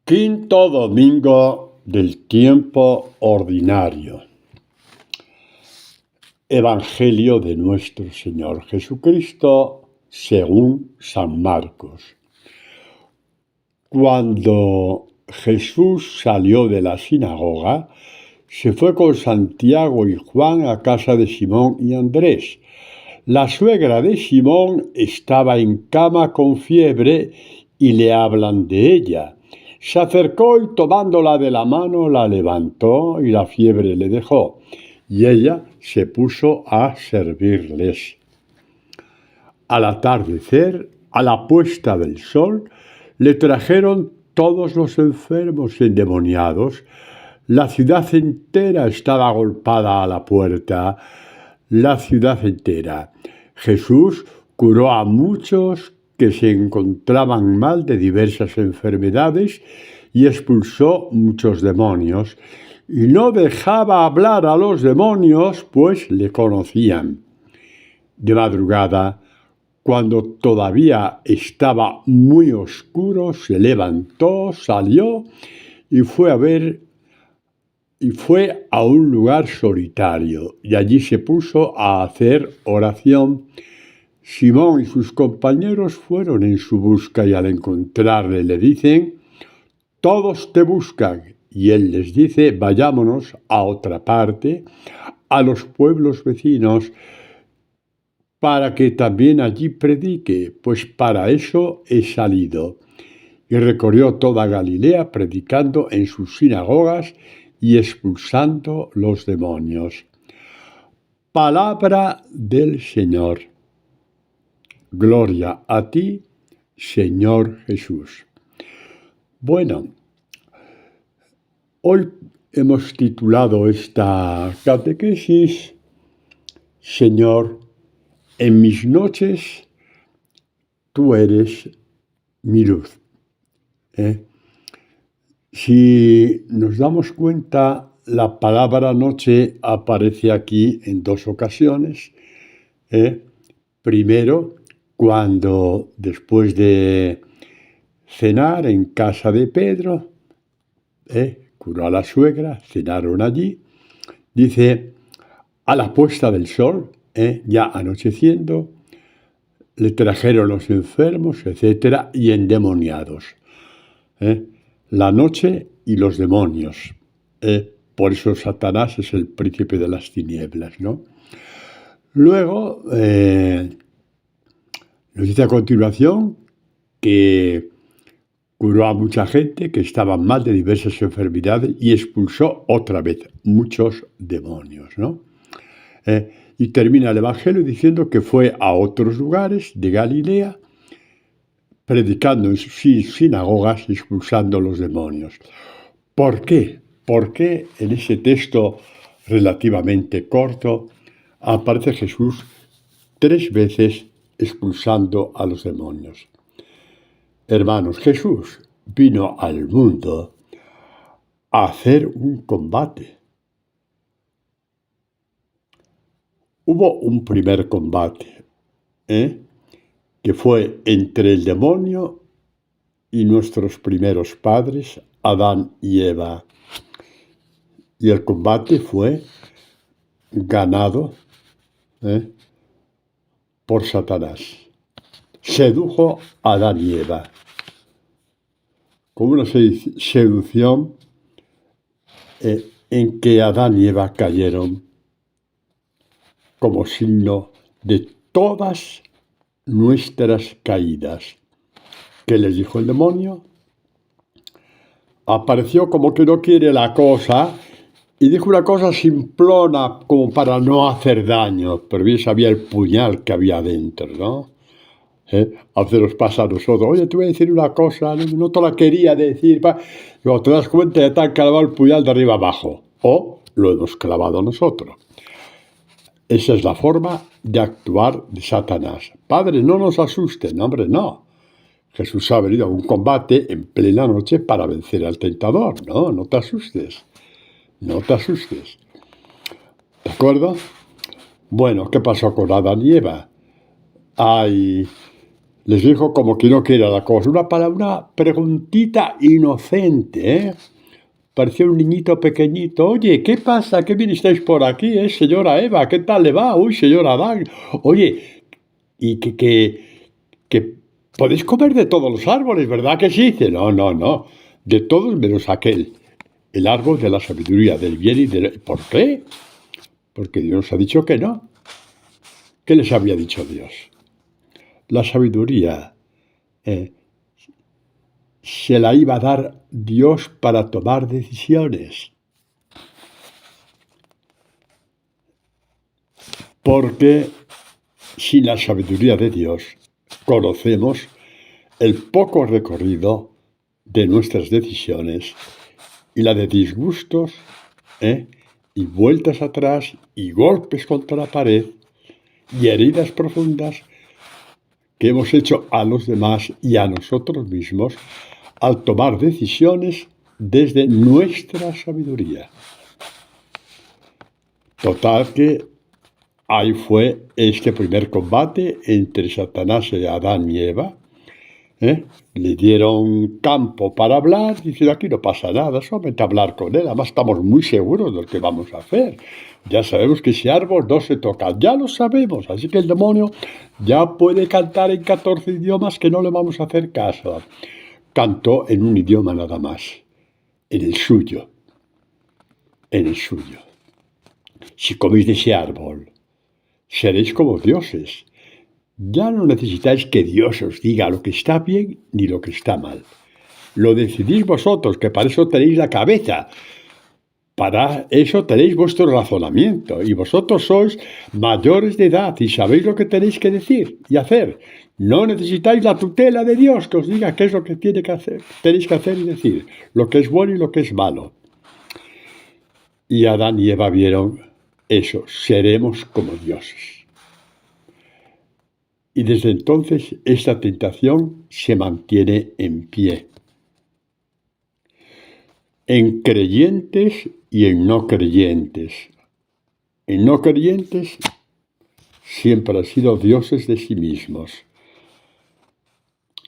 Quinto domingo del tiempo ordinario. Evangelio de nuestro Señor Jesucristo según San Marcos. Cuando Jesús salió de la sinagoga, se fue con Santiago y Juan a casa de Simón y Andrés. La suegra de Simón estaba en cama con fiebre y le hablan de ella. Se acercó y tomándola de la mano la levantó y la fiebre le dejó, y ella se puso a servirles. Al atardecer, a la puesta del sol, le trajeron todos los enfermos y endemoniados. La ciudad entera estaba agolpada a la puerta. La ciudad entera. Jesús curó a muchos que se encontraban mal de diversas enfermedades y expulsó muchos demonios. Y no dejaba hablar a los demonios, pues le conocían. De madrugada, cuando todavía estaba muy oscuro, se levantó, salió y fue a un lugar solitario, y allí se puso a hacer oración. Simón y sus compañeros fueron en su busca y al encontrarle le dicen: «Todos te buscan». Y él les dice: «Vayámonos a otra parte, a los pueblos vecinos, para que también allí predique, pues para eso he salido». Y recorrió toda Galilea predicando en sus sinagogas y expulsando los demonios. Palabra del Señor. Gloria a ti, Señor Jesús. Bueno, hoy hemos titulado esta catequesis: Señor, en mis noches tú eres mi luz. Si nos damos cuenta, la palabra noche aparece aquí en dos ocasiones. Primero, cuando después de cenar en casa de Pedro, curó a la suegra, cenaron allí, dice, a la puesta del sol, ya anocheciendo, le trajeron los enfermos, etcétera, y endemoniados. La noche y los demonios. Por eso Satanás es el príncipe de las tinieblas, ¿no? Luego, nos dice a continuación que curó a mucha gente que estaba mal de diversas enfermedades y expulsó otra vez muchos demonios, ¿no? Y termina el Evangelio diciendo que fue a otros lugares de Galilea, predicando en sus sinagogas y expulsando los demonios. ¿Por qué? ¿Por qué en ese texto relativamente corto aparece Jesús 3 veces expulsando a los demonios? Hermanos, Jesús vino al mundo a hacer un combate. Hubo un primer combate, que fue entre el demonio y nuestros primeros padres, Adán y Eva. Y el combate fue ganado por Satanás. Sedujo a Adán y Eva con una seducción en que Adán y Eva cayeron como signo de todas nuestras caídas. ¿Qué les dijo el demonio? Apareció como que no quiere la cosa y dijo una cosa simplona como para no hacer daño, pero bien sabía el puñal que había dentro, ¿no? A veces nos pasa a nosotros: oye, te voy a decir una cosa, no te la quería decir. Luego te das cuenta, ya te han clavado el puñal de arriba abajo. O lo hemos clavado nosotros. Esa es la forma de actuar de Satanás. Padre, no nos asusten, hombre, no. Jesús ha venido a un combate en plena noche para vencer al tentador. No te asustes. No te asustes. ¿De acuerdo? Bueno, ¿qué pasó con Adán y Eva? Les dijo como que no quiera la cosa. Una preguntita inocente, ¿eh? Parecía un niñito pequeñito. Oye, ¿qué pasa? ¿Qué bien estáis por aquí, señora Eva? ¿Qué tal le va? Uy, señora Adán. Oye, y que podéis comer de todos los árboles, ¿verdad que sí? Dice, no. De todos menos aquel. El árbol de la sabiduría, del bien y del... ¿Por qué? Porque Dios nos ha dicho que no. ¿Qué les había dicho Dios? La sabiduría se la iba a dar Dios para tomar decisiones. Porque sin la sabiduría de Dios conocemos el poco recorrido de nuestras decisiones y la de disgustos, y vueltas atrás y golpes contra la pared y heridas profundas que hemos hecho a los demás y a nosotros mismos al tomar decisiones desde nuestra sabiduría. Total que ahí fue este primer combate entre Satanás y Adán y Eva. Le dieron campo para hablar, diciendo aquí no pasa nada, solamente hablar con él, además estamos muy seguros de lo que vamos a hacer. Ya sabemos que ese árbol no se toca, ya lo sabemos, así que el demonio ya puede cantar en 14 idiomas que no le vamos a hacer caso. Cantó en un idioma nada más, en el suyo. Si coméis de ese árbol, seréis como dioses. Ya no necesitáis que Dios os diga lo que está bien ni lo que está mal. Lo decidís vosotros, que para eso tenéis la cabeza. Para eso tenéis vuestro razonamiento. Y vosotros sois mayores de edad y sabéis lo que tenéis que decir y hacer. No necesitáis la tutela de Dios que os diga qué es lo que tenéis que hacer y decir. Lo que es bueno y lo que es malo. Y Adán y Eva vieron eso. Seremos como dioses. Y desde entonces esta tentación se mantiene en pie. En creyentes y en no creyentes. En no creyentes siempre han sido dioses de sí mismos.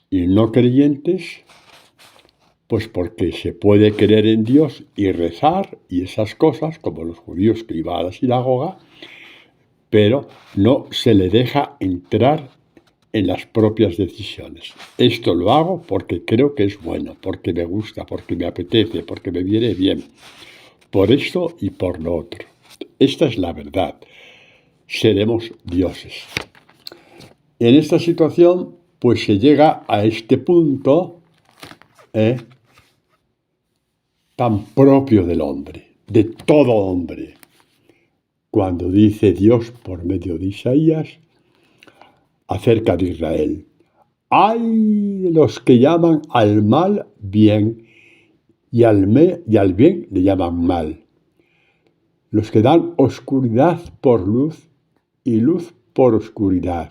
Y en no creyentes, pues porque se puede creer en Dios y rezar y esas cosas, como los judíos que iban a la sinagoga, pero no se le deja entrar en las propias decisiones. Esto lo hago porque creo que es bueno, porque me gusta, porque me apetece, porque me viene bien. Por esto y por lo otro. Esta es la verdad. Seremos dioses. En esta situación, pues se llega a este punto tan propio del hombre, de todo hombre. Cuando dice Dios por medio de Isaías, acerca de Israel. Hay de los que llaman al mal bien y al bien le llaman mal. Los que dan oscuridad por luz y luz por oscuridad,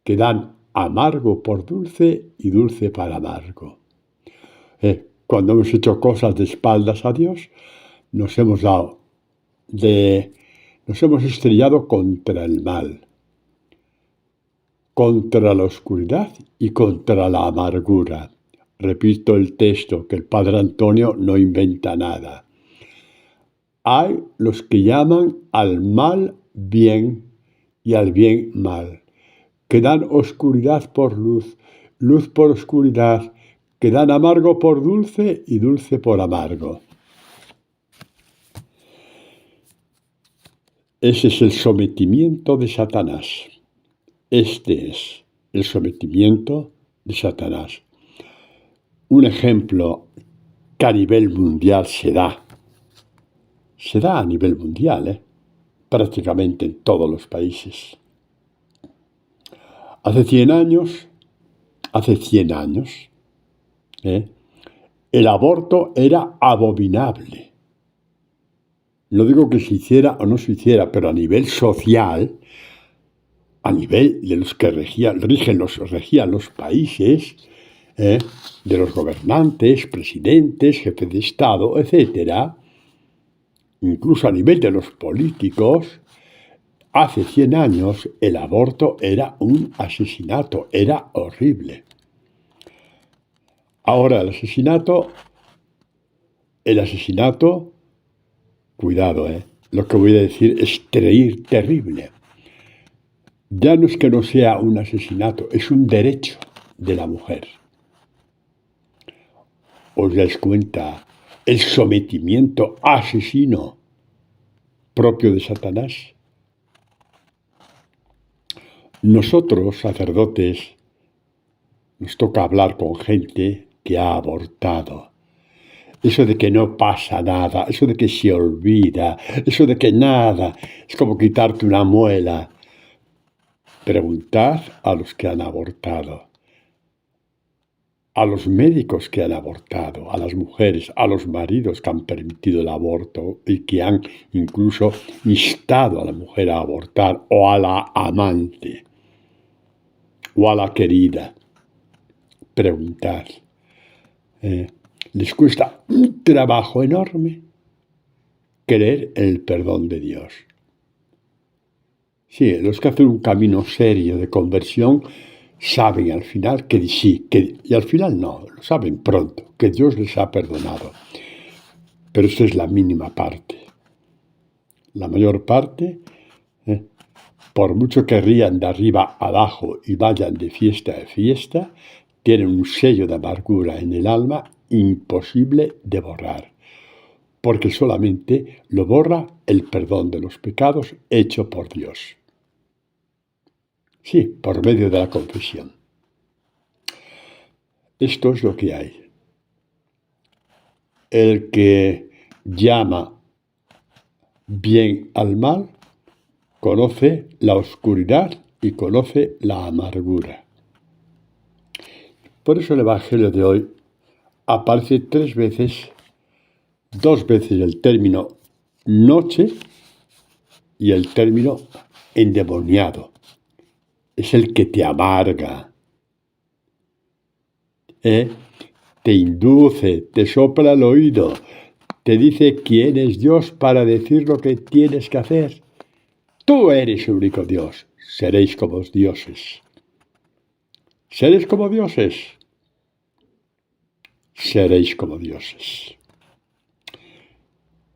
que dan amargo por dulce y dulce para amargo. Cuando hemos hecho cosas de espaldas a Dios, nos hemos estrellado contra el mal, contra la oscuridad y contra la amargura. Repito el texto, que el Padre Antonio no inventa nada. Hay los que llaman al mal bien y al bien mal, que dan oscuridad por luz, luz por oscuridad, que dan amargo por dulce y dulce por amargo. Ese es el sometimiento de Satanás. Este es el sometimiento de Satanás. Un ejemplo que a nivel mundial se da a nivel mundial, prácticamente en todos los países. Hace 100 años, el aborto era abominable. No digo que se hiciera o no se hiciera, pero a nivel social, a nivel de los que regían los países, de los gobernantes, presidentes, jefes de Estado, etc., incluso a nivel de los políticos, hace 100 años el aborto era un asesinato, era horrible. Ahora el asesinato, cuidado, lo que voy a decir es terrible. Ya no es que no sea un asesinato, es un derecho de la mujer. ¿Os dais cuenta el sometimiento asesino propio de Satanás? Nosotros, sacerdotes, nos toca hablar con gente que ha abortado. Eso de que no pasa nada, eso de que se olvida, eso de que nada, es como quitarte una muela. Preguntad a los que han abortado, a los médicos que han abortado, a las mujeres, a los maridos que han permitido el aborto y que han incluso instado a la mujer a abortar, o a la amante, o a la querida. Preguntad. Les cuesta un trabajo enorme creer en el perdón de Dios. Sí, los que hacen un camino serio de conversión saben al final que sí, y al final no, lo saben pronto, que Dios les ha perdonado. Pero esa es la mínima parte. La mayor parte, por mucho que rían de arriba abajo y vayan de fiesta a fiesta, tienen un sello de amargura en el alma imposible de borrar, porque solamente lo borra el perdón de los pecados hecho por Dios. Sí, por medio de la confesión. Esto es lo que hay. El que llama bien al mal, conoce la oscuridad y conoce la amargura. Por eso el Evangelio de hoy aparece 3 veces, 2 veces el término noche y el término endemoniado. Es el que te amarga, te induce, te sopla al oído, te dice quién es Dios para decir lo que tienes que hacer. Tú eres el único Dios, seréis como dioses. ¿Seréis como dioses? Seréis como dioses.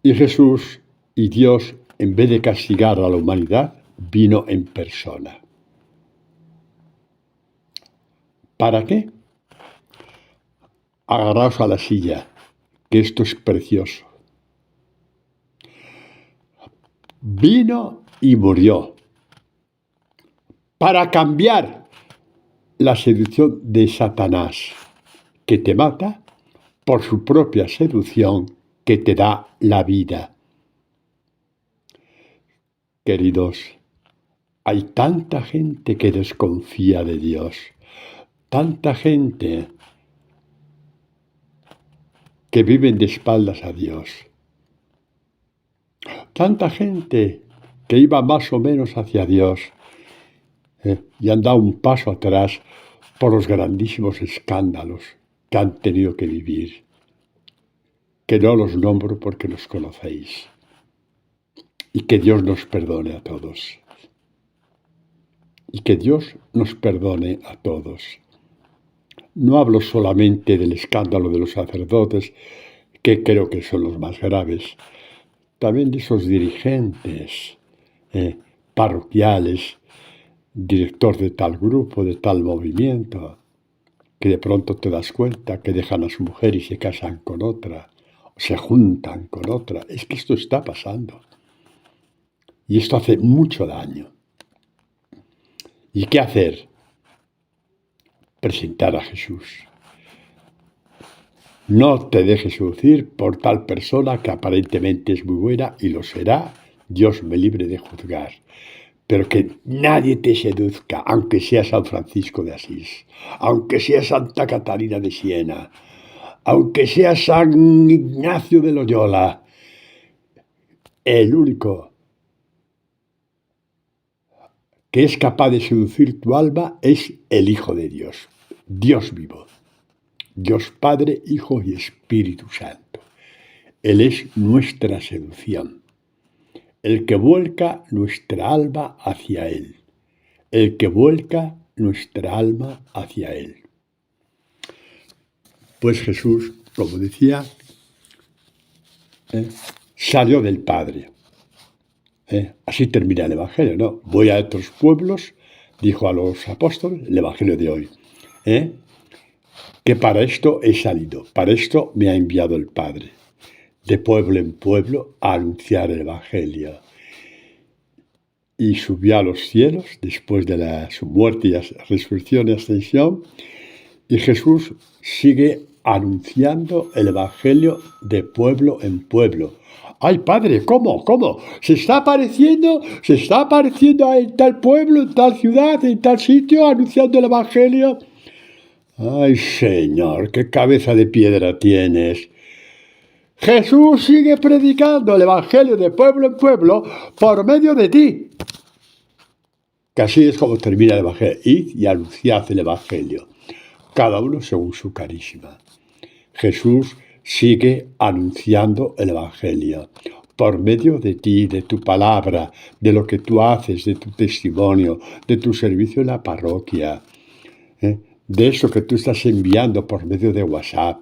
Y Jesús y Dios, en vez de castigar a la humanidad, vino en persona. ¿Para qué? Agarraos a la silla, que esto es precioso. Vino y murió para cambiar la seducción de Satanás, que te mata, por su propia seducción, que te da la vida. Queridos, hay tanta gente que desconfía de Dios, tanta gente que viven de espaldas a Dios, tanta gente que iba más o menos hacia Dios y han dado un paso atrás por los grandísimos escándalos que han tenido que vivir, que no los nombro porque los conocéis. Y que Dios nos perdone a todos. Y que Dios nos perdone a todos. No hablo solamente del escándalo de los sacerdotes, que creo que son los más graves, también de esos dirigentes parroquiales, director de tal grupo, de tal movimiento, que de pronto te das cuenta que dejan a su mujer y se casan con otra, o se juntan con otra. Es que esto está pasando. Y esto hace mucho daño. ¿Y qué hacer? Presentar a Jesús. No te dejes seducir por tal persona que aparentemente es muy buena y lo será, Dios me libre de juzgar. Pero que nadie te seduzca, aunque sea San Francisco de Asís, aunque sea Santa Catarina de Siena, aunque sea San Ignacio de Loyola. El único que es capaz de seducir tu alma es el Hijo de Dios, Dios vivo, Dios Padre, Hijo y Espíritu Santo. Él es nuestra seducción. el que vuelca nuestra alma hacia Él. El que vuelca nuestra alma hacia Él. Pues Jesús, como decía, salió del Padre. Así termina el Evangelio, ¿no? Voy a otros pueblos, dijo a los apóstoles, el Evangelio de hoy, que para esto he salido, para esto me ha enviado el Padre, de pueblo en pueblo a anunciar el Evangelio. Y subió a los cielos después de su muerte y resurrección y ascensión, y Jesús sigue anunciando el Evangelio de pueblo en pueblo. ¡Ay, Padre! ¿Cómo? ¿Se está apareciendo en tal pueblo, en tal ciudad, en tal sitio, anunciando el Evangelio? ¡Ay, Señor! ¡Qué cabeza de piedra tienes! Jesús sigue predicando el Evangelio de pueblo en pueblo por medio de ti. Que así es como termina el Evangelio. Id y anunciad el Evangelio, cada uno según su carisma. Jesús sigue anunciando el Evangelio por medio de ti, de tu palabra, de lo que tú haces, de tu testimonio, de tu servicio en la parroquia, de eso que tú estás enviando por medio de WhatsApp.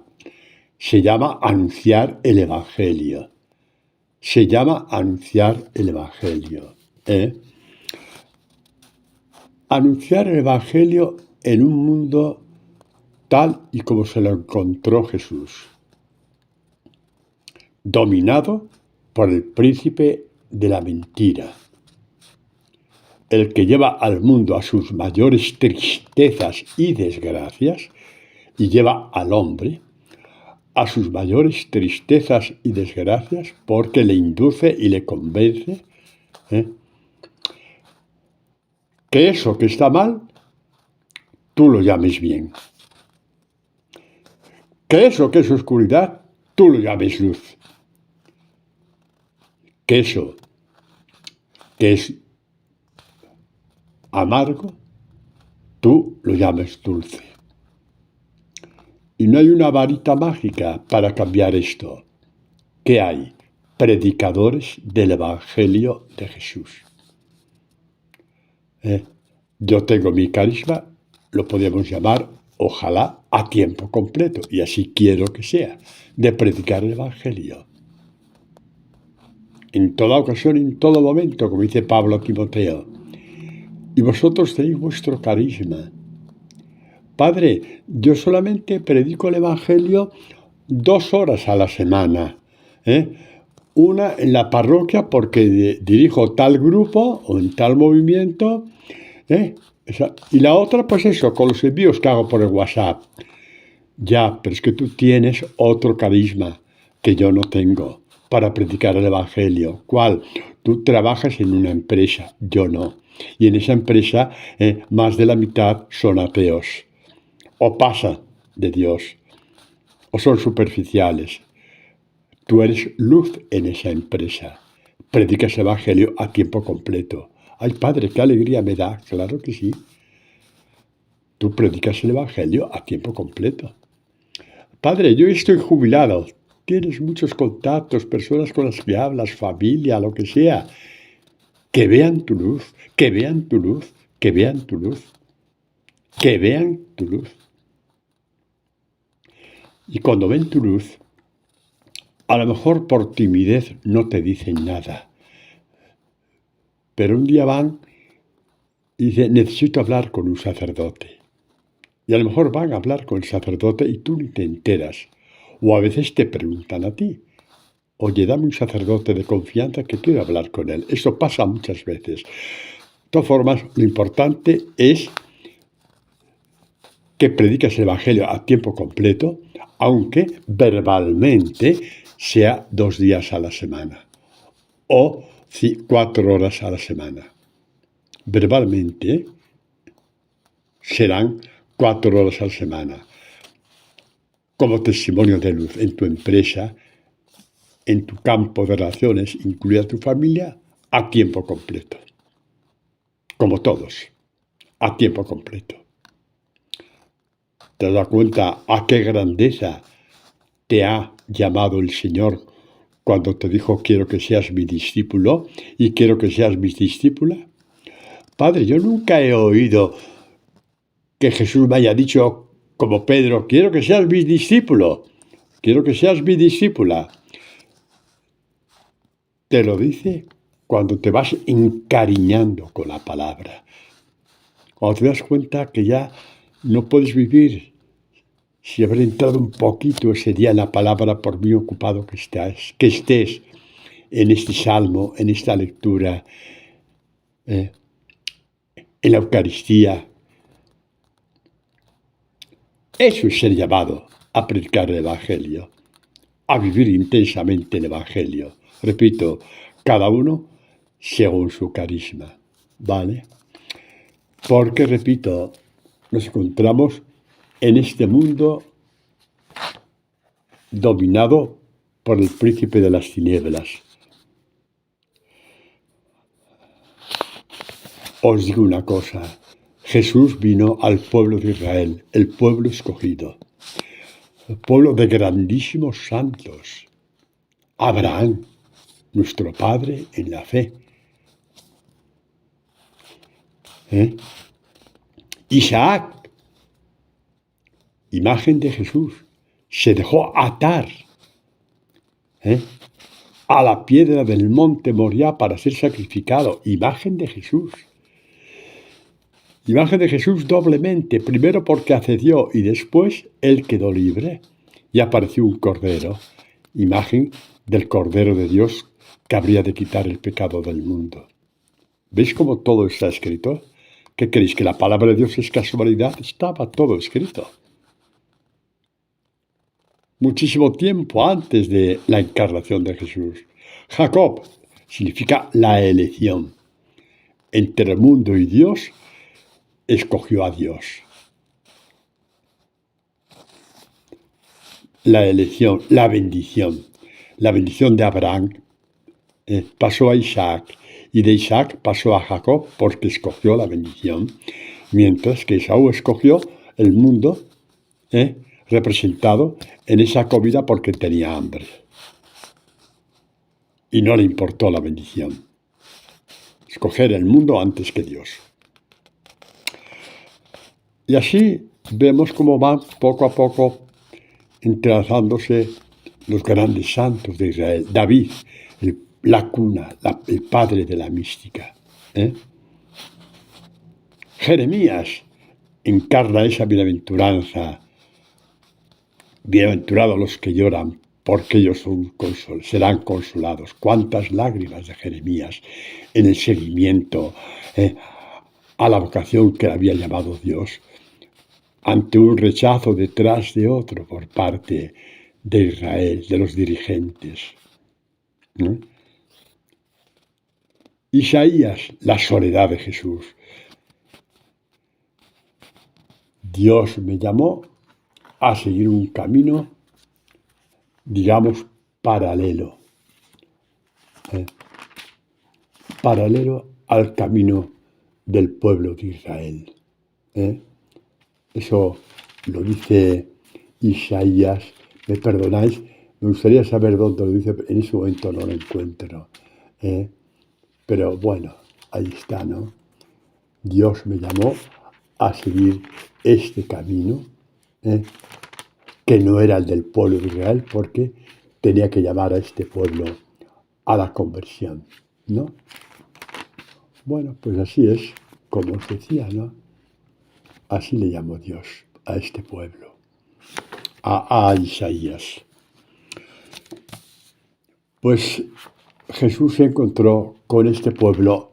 Se llama anunciar el Evangelio. Se llama anunciar el Evangelio. Anunciar el Evangelio en un mundo tal y como se lo encontró Jesús, dominado por el príncipe de la mentira, el que lleva al mundo a sus mayores tristezas y desgracias, y lleva al hombre a sus mayores tristezas y desgracias porque le induce y le convence que eso que está mal, tú lo llames bien. Que eso que es oscuridad, tú lo llames luz. Que eso que es amargo, tú lo llames dulce. Y no hay una varita mágica para cambiar esto. ¿Qué hay? Predicadores del Evangelio de Jesús. Yo tengo mi carisma, lo podemos llamar, ojalá, a tiempo completo, y así quiero que sea, de predicar el Evangelio. En toda ocasión, en todo momento, como dice Pablo a Timoteo. Y vosotros tenéis vuestro carisma. Padre, yo solamente predico el Evangelio 2 horas a la semana. Una en la parroquia porque dirijo tal grupo o en tal movimiento. Y la otra, pues eso, con los envíos que hago por el WhatsApp. Ya, pero es que tú tienes otro carisma que yo no tengo para predicar el Evangelio. ¿Cuál? Tú trabajas en una empresa, yo no. Y en esa empresa más de la mitad son ateos. O pasan de Dios, o son superficiales. Tú eres luz en esa empresa. Predicas el Evangelio a tiempo completo. ¡Ay, Padre, qué alegría me da! Claro que sí. Tú predicas el Evangelio a tiempo completo. Padre, yo estoy jubilado. Tienes muchos contactos, personas con las que hablas, familia, lo que sea. Que vean tu luz, que vean tu luz, que vean tu luz. Que vean tu luz. Y cuando ven tu luz, a lo mejor por timidez no te dicen nada. Pero un día van y dicen, necesito hablar con un sacerdote. Y a lo mejor van a hablar con el sacerdote y tú ni te enteras. O a veces te preguntan a ti, oye, dame un sacerdote de confianza que quiero hablar con él. Esto pasa muchas veces. De todas formas, lo importante es que predicas el Evangelio a tiempo completo, aunque verbalmente sea 2 días a la semana o 4 horas a la semana. Verbalmente serán 4 horas a la semana como testimonio de luz en tu empresa, en tu campo de relaciones, incluida tu familia, a tiempo completo. Como todos, a tiempo completo. ¿Te das cuenta a qué grandeza te ha llamado el Señor cuando te dijo quiero que seas mi discípulo y quiero que seas mi discípula? Padre, yo nunca he oído que Jesús me haya dicho como Pedro, quiero que seas mi discípulo, quiero que seas mi discípula. Te lo dice cuando te vas encariñando con la palabra. Cuando te das cuenta que ya no puedes vivir si haber entrado un poquito ese día en la palabra, por muy ocupado que estés en este salmo, en esta lectura, en la Eucaristía. Eso es ser llamado a predicar el Evangelio, a vivir intensamente el Evangelio. Repito, cada uno según su carisma, ¿vale? Porque, repito, nos encontramos en este mundo dominado por el príncipe de las tinieblas. Os digo una cosa, Jesús vino al pueblo de Israel, el pueblo escogido, el pueblo de grandísimos santos. Abraham, nuestro padre en la fe. Isaac, imagen de Jesús, se dejó atar a la piedra del monte Moriah para ser sacrificado. Imagen de Jesús. Imagen de Jesús doblemente, primero porque accedió y después él quedó libre y apareció un cordero, imagen del Cordero de Dios que habría de quitar el pecado del mundo. ¿Veis cómo todo está escrito? ¿Qué creéis? ¿Que la palabra de Dios es casualidad? Estaba todo escrito. Muchísimo tiempo antes de la encarnación de Jesús. Jacob significa la elección. Entre el mundo y Dios, escogió a Dios. La elección, la bendición de Abraham pasó a Isaac y de Isaac pasó a Jacob porque escogió la bendición, mientras que Esaú escogió el mundo representado en esa comida porque tenía hambre y no le importó la bendición. Escoger el mundo antes que Dios. Y así vemos cómo van poco a poco entrelazándose los grandes santos de Israel. David, la cuna, el padre de la mística. Jeremías encarna esa bienaventuranza. Bienaventurados los que lloran, porque ellos serán consolados. Cuántas lágrimas de Jeremías en el seguimiento a la vocación que le había llamado Dios, ante un rechazo detrás de otro por parte de Israel, de los dirigentes. Isaías, la soledad de Jesús. Dios me llamó a seguir un camino, digamos, paralelo. Paralelo al camino del pueblo de Israel. Eso lo dice Isaías. ¿Me perdonáis? Me gustaría saber dónde lo dice, en ese momento no lo encuentro. Pero bueno, ahí está, ¿no? Dios me llamó a seguir este camino, que no era el del pueblo de Israel, porque tenía que llamar a este pueblo a la conversión, ¿no? Bueno, pues así es, como os decía, ¿no? Así le llamó Dios a este pueblo, a Isaías. Pues Jesús se encontró con este pueblo.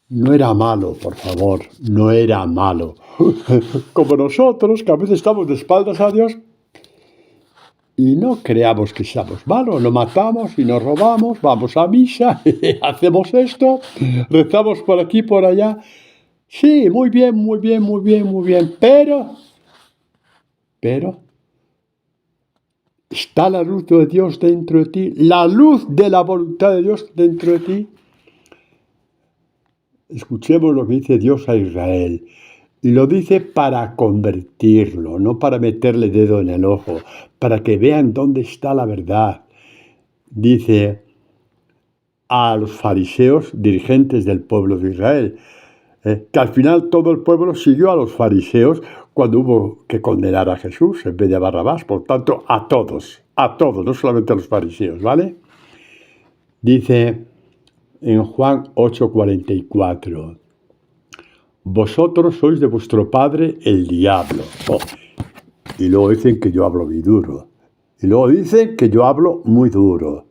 No era malo, por favor, no era malo. Como nosotros, que a veces estamos de espaldas a Dios y no creamos que seamos malos. Lo matamos y nos robamos, vamos a misa, hacemos esto, rezamos por aquí, por allá. Sí, muy bien, muy bien, muy bien, muy bien, pero, ¿está la luz de Dios dentro de ti? ¿La luz de la voluntad de Dios dentro de ti? Escuchemos lo que dice Dios a Israel. Y lo dice para convertirlo, no para meterle dedo en el ojo, para que vean dónde está la verdad. dice a los fariseos, dirigentes del pueblo de Israel, que al final todo el pueblo siguió a los fariseos cuando hubo que condenar a Jesús en vez de a Barrabás, por tanto, a todos, no solamente a los fariseos, ¿vale? Dice en Juan 8:44, vosotros sois de vuestro padre el diablo. Oh, y luego dicen que yo hablo muy duro. Y luego dicen que yo hablo muy duro.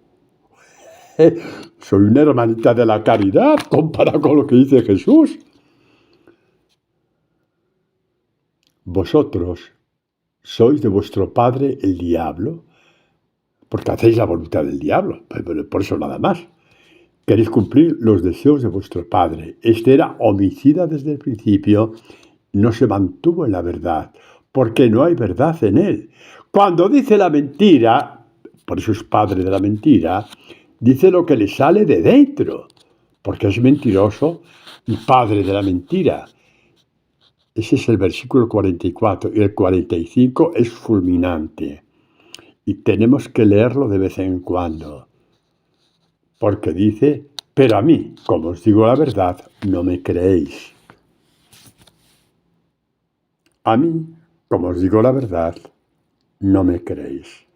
Soy una hermanita de la caridad comparado con lo que dice Jesús. Vosotros sois de vuestro padre el diablo, porque hacéis la voluntad del diablo, por eso nada más. Queréis cumplir los deseos de vuestro padre. Este era homicida desde el principio, no se mantuvo en la verdad, porque no hay verdad en él. Cuando dice la mentira, por eso es padre de la mentira, dice lo que le sale de dentro, porque es mentiroso y padre de la mentira. Ese es el versículo 44 y el 45 es fulminante. Y tenemos que leerlo de vez en cuando. Porque dice, pero a mí, como os digo la verdad, no me creéis. A mí, como os digo la verdad, no me creéis.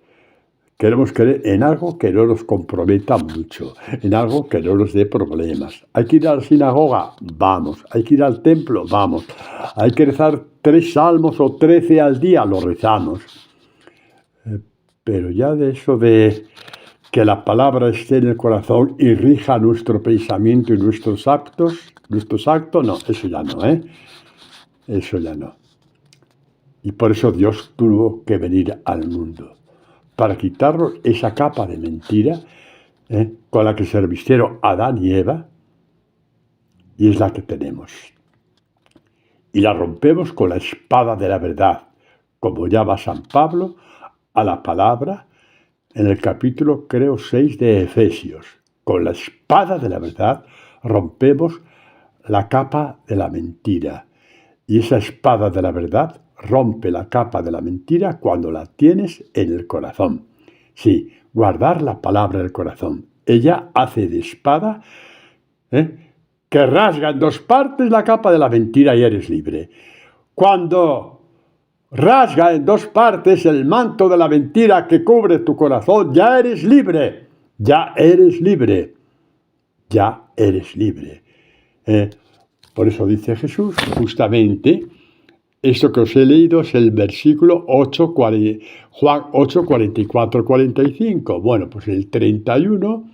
Queremos creer en algo que no nos comprometa mucho, en algo que no nos dé problemas. Hay que ir a la sinagoga, vamos. Hay que ir al templo, vamos. Hay que rezar 3 salmos o 13 al día, lo rezamos. Pero ya de eso de que la palabra esté en el corazón y rija nuestro pensamiento y nuestros actos, no, eso ya no, Eso ya no. Y por eso Dios tuvo que venir al mundo, para quitarnos esa capa de mentira con la que se revistieron Adán y Eva, y es la que tenemos. Y la rompemos con la espada de la verdad, como llama San Pablo a la palabra en el capítulo, creo, 6 de Efesios. Con la espada de la verdad rompemos la capa de la mentira. Y esa espada de la verdad rompe la capa de la mentira cuando la tienes en el corazón. Sí, guardar la palabra en el corazón. Ella hace de espada que rasga en 2 partes la capa de la mentira y eres libre. Cuando rasga en 2 partes el manto de la mentira que cubre tu corazón, ya eres libre, ya eres libre, ya eres libre. Por eso dice Jesús, justamente, esto que os he leído es el versículo 8, Juan 8, 44, 45. Bueno, pues el 31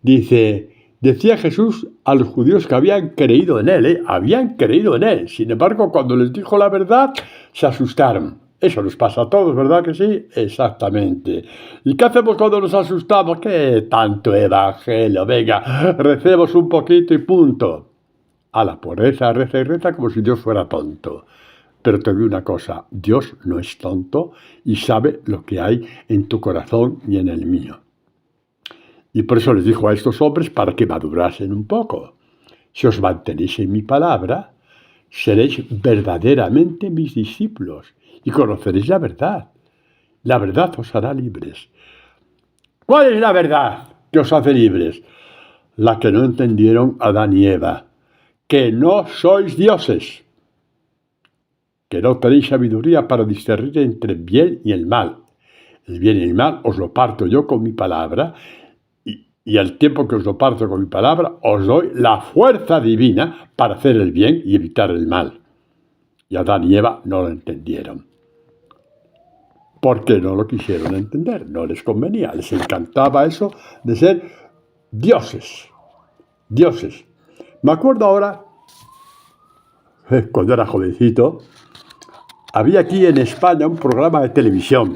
dice, decía Jesús a los judíos que habían creído en él, habían creído en él. Sin embargo, cuando les dijo la verdad, se asustaron. Eso nos pasa a todos, ¿verdad que sí? Exactamente. ¿Y qué hacemos cuando nos asustamos? ¿Qué tanto evangelio? Venga, recemos un poquito y punto. A la pureza, reza y reza como si Dios fuera tonto. Pero te digo una cosa, Dios no es tonto y sabe lo que hay en tu corazón y en el mío. Y por eso les dijo a estos hombres para que madurasen un poco. Si os mantenéis en mi palabra, seréis verdaderamente mis discípulos y conoceréis la verdad. La verdad os hará libres. ¿Cuál es la verdad que os hace libres? La que no entendieron Adán y Eva. Que no sois dioses, que no tenéis sabiduría para discernir entre el bien y el mal. El bien y el mal os lo parto yo con mi palabra, y al tiempo que os lo parto con mi palabra, os doy la fuerza divina para hacer el bien y evitar el mal. Y Adán y Eva no lo entendieron. Porque no lo quisieron entender, no les convenía, les encantaba eso de ser dioses. Dioses. Me acuerdo ahora, cuando era jovencito, había aquí en España un programa de televisión.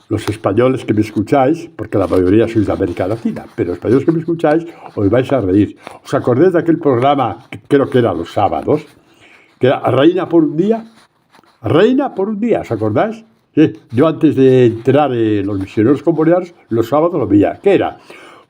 Los españoles que me escucháis, porque la mayoría sois de América Latina, pero los españoles que me escucháis os vais a reír. ¿Os acordáis de aquel programa, que creo que era los sábados, que era Reina por un día? Reina por un día, ¿os acordáis? Sí. Yo antes de entrar en los misioneros comunitarios, los sábados lo veía. ¿Qué era?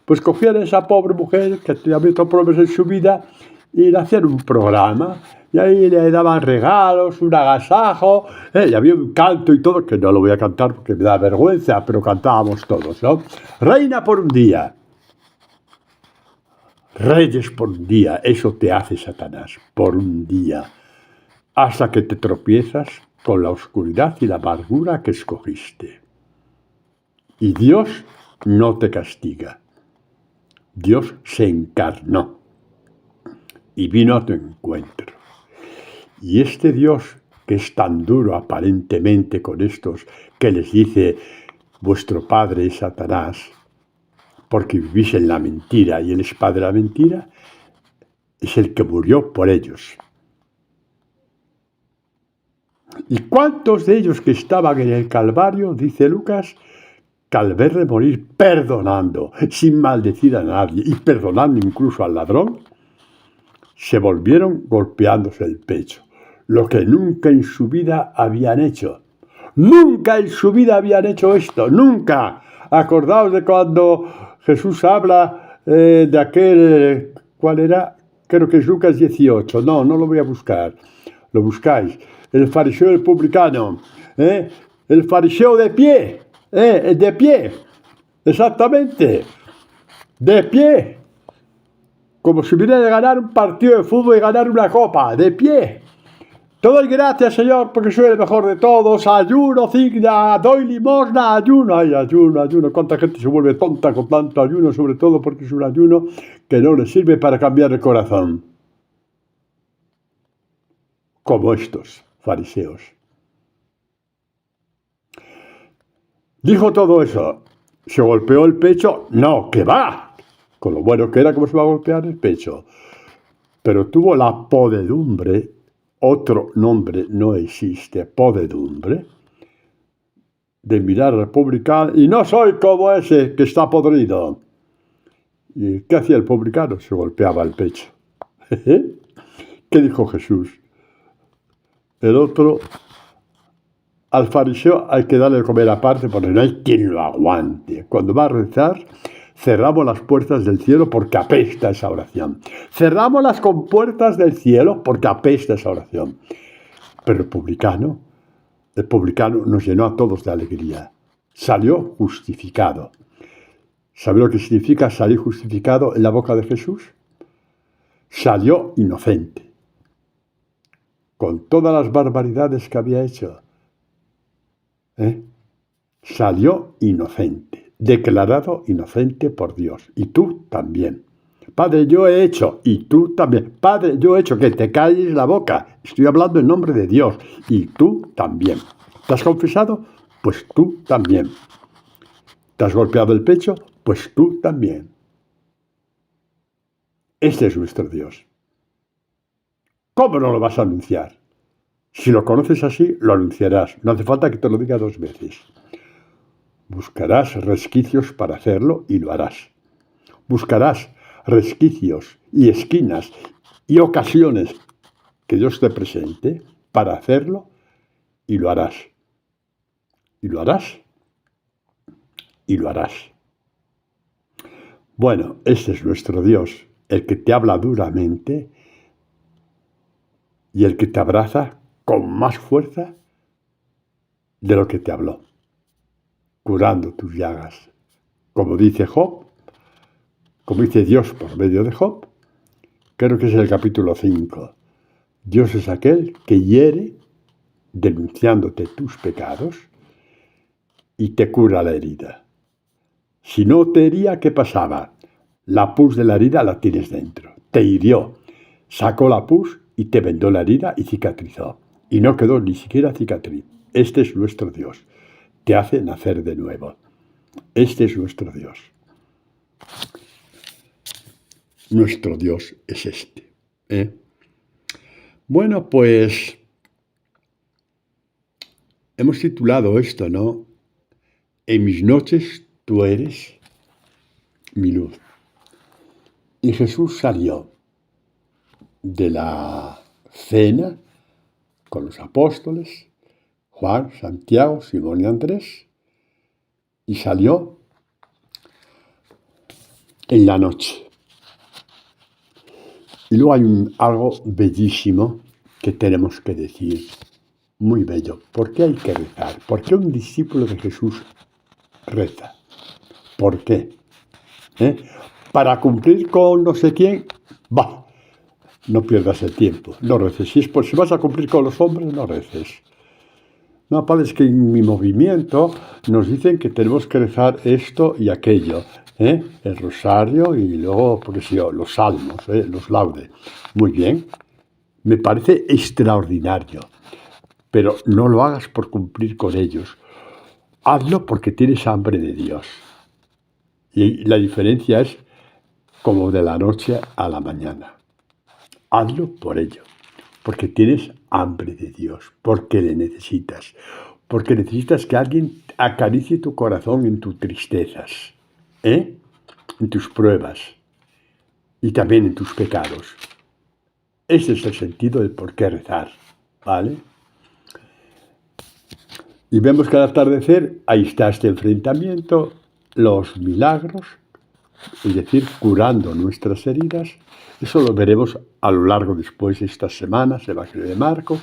Pues cogían a esa pobre mujer que tenía muchos problemas en su vida y le hacían un programa y ahí le daban regalos, un agasajo, y había un canto y todo, que no lo voy a cantar porque me da vergüenza, pero cantábamos todos, ¿no? Reina por un día, reyes por un día, eso te hace Satanás, por un día, hasta que te tropiezas con la oscuridad y la amargura que escogiste. Y Dios no te castiga. Dios se encarnó y vino a tu encuentro. Y este Dios, que es tan duro aparentemente con estos, que les dice, vuestro padre es Satanás, porque vivís en la mentira y él es padre de la mentira, es el que murió por ellos. ¿Y cuántos de ellos que estaban en el Calvario, dice Lucas, que al verle morir perdonando, sin maldecir a nadie y perdonando incluso al ladrón, se volvieron golpeándose el pecho, lo que nunca en su vida habían hecho. Nunca en su vida habían hecho esto, nunca. Acordaos de cuando Jesús habla de aquel, ¿cuál era? Creo que es Lucas 18, no lo voy a buscar, lo buscáis. El fariseo y el publicano, el fariseo de pie, exactamente, de pie, como si viniera de ganar un partido de fútbol y ganar una copa, de pie. Te doy gracias, Señor, porque soy el mejor de todos. Ayuno, cigna, doy limosna, ayuno. Ay, ayuno. Cuánta gente se vuelve tonta con tanto ayuno, sobre todo porque es un ayuno que no le sirve para cambiar el corazón. Como estos fariseos. Dijo todo eso. ¿Se golpeó el pecho? No, que va. Con lo bueno que era, ¿cómo se va a golpear el pecho? Pero tuvo la podedumbre, otro nombre no existe, podedumbre, de mirar al publicano, y no soy como ese que está podrido. ¿Y qué hacía el publicano? Se golpeaba el pecho. ¿Qué dijo Jesús? El otro, al fariseo hay que darle de comer aparte porque no hay quien lo aguante. Cuando va a rezar, cerramos las puertas del cielo porque apesta esa oración. Cerramos las compuertas del cielo porque apesta esa oración. Pero el publicano nos llenó a todos de alegría. Salió justificado. ¿Sabe lo que significa salir justificado en la boca de Jesús? Salió inocente. Con todas las barbaridades que había hecho. Salió inocente. Declarado inocente por Dios. Y tú también. Padre, yo he hecho, y tú también. Padre, yo he hecho, que te calles la boca. Estoy hablando en nombre de Dios, y tú también. ¿Te has confesado? Pues tú también. ¿Te has golpeado el pecho? Pues tú también. Este es nuestro Dios. ¿Cómo no lo vas a anunciar? Si lo conoces así, lo anunciarás. No hace falta que te lo diga 2 veces. Buscarás resquicios para hacerlo y lo harás. Buscarás resquicios y esquinas y ocasiones que Dios te presente para hacerlo y lo harás. Y lo harás. Y lo harás. Bueno, este es nuestro Dios, el que te habla duramente y el que te abraza con más fuerza de lo que te habló, curando tus llagas. Como dice Job, como dice Dios por medio de Job, creo que es el capítulo 5. Dios es aquel que hiere denunciándote tus pecados y te cura la herida. Si no te hería, ¿qué pasaba? La pus de la herida la tienes dentro. Te hirió, sacó la pus y te vendó la herida y cicatrizó. Y no quedó ni siquiera cicatriz. Este es nuestro Dios. Te hace nacer de nuevo. Este es nuestro Dios. Nuestro Dios es este. Bueno, pues hemos titulado esto, ¿no? En mis noches tú eres mi luz. Y Jesús salió de la cena con los apóstoles, Juan, Santiago, Simón y Andrés, y salió en la noche. Y luego hay algo bellísimo que tenemos que decir. Muy bello. ¿Por qué hay que rezar? ¿Por qué un discípulo de Jesús reza? ¿Por qué? Para cumplir con no sé quién, no pierdas el tiempo, no reces. Si vas a cumplir con los hombres, no reces. No, padre, es que en mi movimiento nos dicen que tenemos que rezar esto y aquello, el rosario y luego, por qué los salmos, los laudes. Muy bien, me parece extraordinario, pero no lo hagas por cumplir con ellos. Hazlo porque tienes hambre de Dios. Y la diferencia es como de la noche a la mañana. Hazlo por ello, porque tienes hambre de Dios, porque le necesitas, porque necesitas que alguien acaricie tu corazón en tus tristezas, en tus pruebas y también en tus pecados. Ese es el sentido del por qué rezar, ¿vale? Y vemos que al atardecer ahí está este enfrentamiento, los milagros, es decir, curando nuestras heridas. Eso lo veremos a lo largo después de estas semanas, Evangelio de Marcos.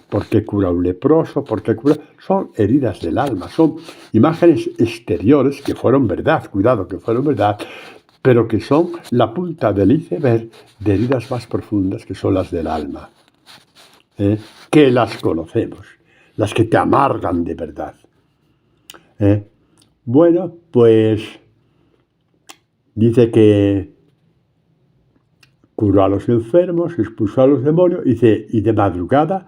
¿Por qué cura un leproso? ¿Por qué cura? Son heridas del alma, son imágenes exteriores que fueron verdad, cuidado, que fueron verdad, pero que son la punta del iceberg de heridas más profundas que son las del alma, que las conocemos, las que te amargan de verdad. Bueno, pues dice que curó a los enfermos, expulsó a los demonios, dice, y de madrugada,